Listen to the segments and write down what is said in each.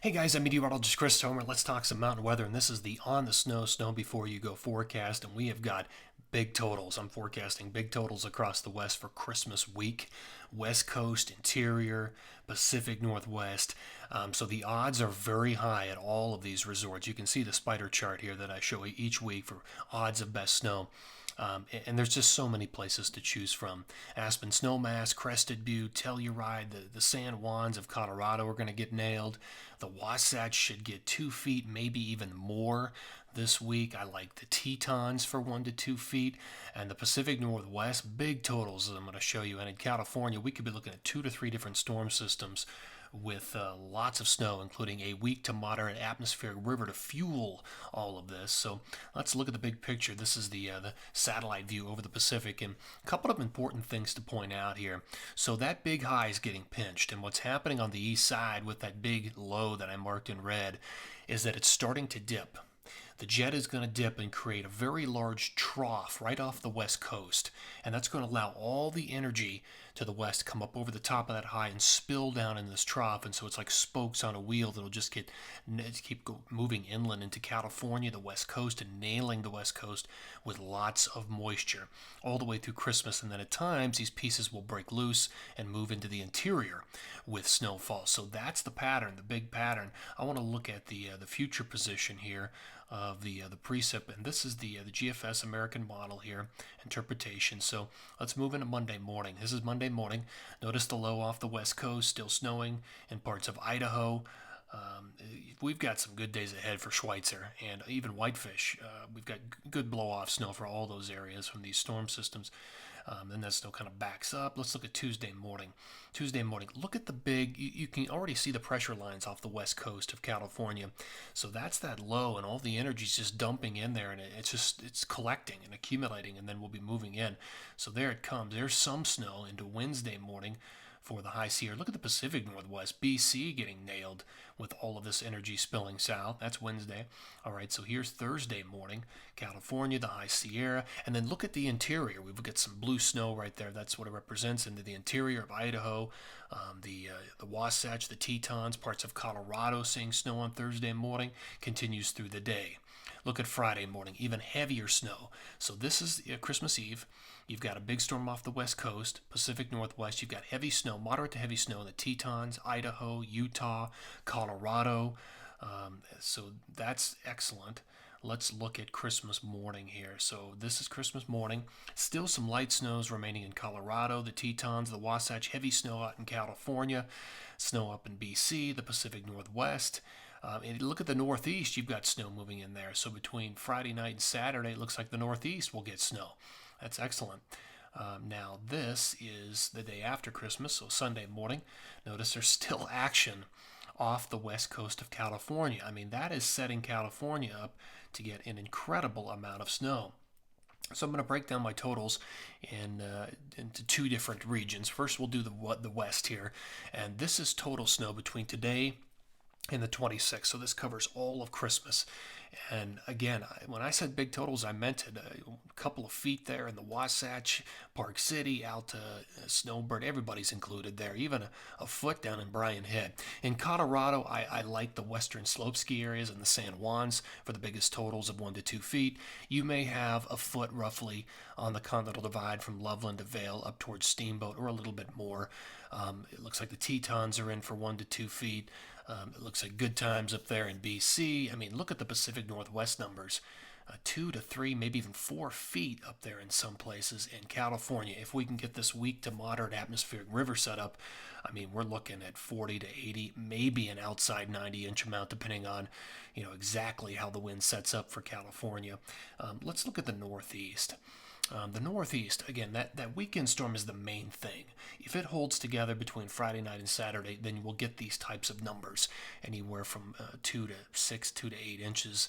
Hey guys, I'm Meteorologist Chris Tomer. Let's talk some mountain weather, and this is the On the Snow, Snow Before You Go forecast, and we have got big totals. I'm forecasting big totals across the West for Christmas week, West Coast, Interior, Pacific Northwest. So the odds are very high at all of these resorts. You can see the spider chart here that I show each week for odds of best snow. And there's just so many places to choose from. Aspen Snowmass, Crested Butte, Telluride, the San Juans of Colorado are going to get nailed. The Wasatch should get 2 feet, maybe even more this week. I like the Tetons for 1 to 2 feet. And the Pacific Northwest, big totals I'm going to show you. And in California, we could be looking at 2 to 3 different storm systems with lots of snow, including a weak to moderate atmospheric river to fuel all of this. So let's look at the big picture. This is the satellite view over the Pacific, and a couple of important things to point out here. So that big high is getting pinched, and what's happening on the east side with that big low that I marked in red is that it's starting to dip. The jet is going to dip and create a very large trough right off the west coast, and that's going to allow all the energy to the west come up over the top of that high and spill down in this trough. And so it's like spokes on a wheel that'll just keep moving inland into California, the west coast, and nailing the west coast with lots of moisture all the way through Christmas. And then at times these pieces will break loose and move into the interior with snowfall. So that's the pattern, the big pattern. I want to look at the future position here of the precip, and this is the GFS American model here, interpretation. So let's move into Monday morning. This is Monday morning. Notice the low off the west coast, still snowing in parts of Idaho. We've got some good days ahead for Schweitzer and even Whitefish. We've got good blow-off snow for all those areas from these storm systems. Then that snow kind of backs up. Let's look at Tuesday morning. Tuesday morning, look at the big, you can already see the pressure lines off the west coast of California. So that's that low, and all the energy's just dumping in there, and it's collecting and accumulating, and then we'll be moving in. So there it comes. There's some snow into Wednesday morning for the high Sierra. Look at the Pacific Northwest, BC getting nailed with all of this energy spilling south. That's Wednesday. All right, so here's Thursday morning, California, the high Sierra, and then look at the interior. We've got some blue snow right there. That's what it represents into the interior of Idaho, the Wasatch, the Tetons, parts of Colorado seeing snow on Thursday morning, continues through the day. Look at Friday morning, even heavier snow. So this is Christmas Eve. You've got a big storm off the west coast, Pacific Northwest. You've got heavy snow, moderate to heavy snow in the Tetons, Idaho, Utah, Colorado. So that's excellent. Let's look at Christmas morning here. So this is Christmas morning. Still some light snows remaining in Colorado, the Tetons, the Wasatch, heavy snow out in California, snow up in BC, the Pacific Northwest. And look at the Northeast, you've got snow moving in there. So between Friday night and Saturday, it looks like the Northeast will get snow. That's excellent. Now, this is the day after Christmas, so Sunday morning. Notice there's still action off the west coast of California. I mean, that is setting California up to get an incredible amount of snow. So I'm going to break down my totals into 2 different regions. First, we'll do the west here, and this is total snow between today and the 26th. So this covers all of Christmas. And again, when I said big totals, I meant it. A couple of feet there in the Wasatch, Park City, out to Snowbird. Everybody's included there, even a foot down in Bryan Head. In Colorado, I like the western slope ski areas and the San Juans for the biggest totals of 1 to 2 feet. You may have a foot roughly on the Continental Divide from Loveland to Vail up towards Steamboat, or a little bit more. It looks like the Tetons are in for 1 to 2 feet. It looks like good times up there in BC. I mean, look at the Pacific Northwest numbers. 2 to 3, maybe even 4 feet up there in some places in California. If we can get this weak to moderate atmospheric river set up, I mean, we're looking at 40 to 80, maybe an outside 90-inch amount, depending on, exactly how the wind sets up for California. Let's look at the Northeast. The Northeast, again, that weekend storm is the main thing. If it holds together between Friday night and Saturday, then you will get these types of numbers, anywhere from 2 to 6, 2 to 8 inches,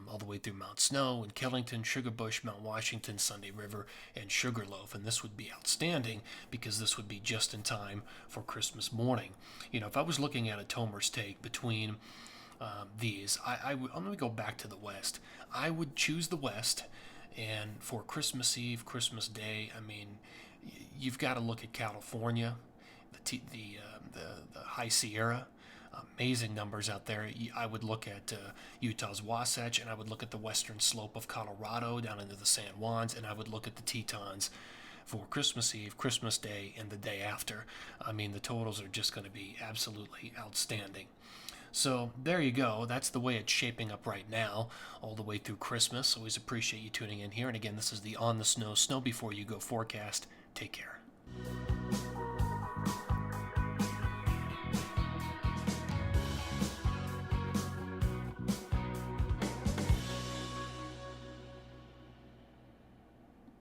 all the way through Mount Snow and Killington, Sugarbush, Mount Washington, Sunday River, and Sugarloaf. And this would be outstanding because this would be just in time for Christmas morning. If I was looking at a Tomer's take between these, I'm going to go back to the West. I would choose the West. And for Christmas Eve, Christmas Day, I mean, you've got to look at California, the High Sierra, amazing numbers out there. I would look at Utah's Wasatch, and I would look at the western slope of Colorado down into the San Juans, and I would look at the Tetons for Christmas Eve, Christmas Day, and the day after. I mean, the totals are just going to be absolutely outstanding. So there you go. That's the way it's shaping up right now, all the way through Christmas. Always appreciate you tuning in here. And again, this is the On the Snow Before You Go forecast. Take care.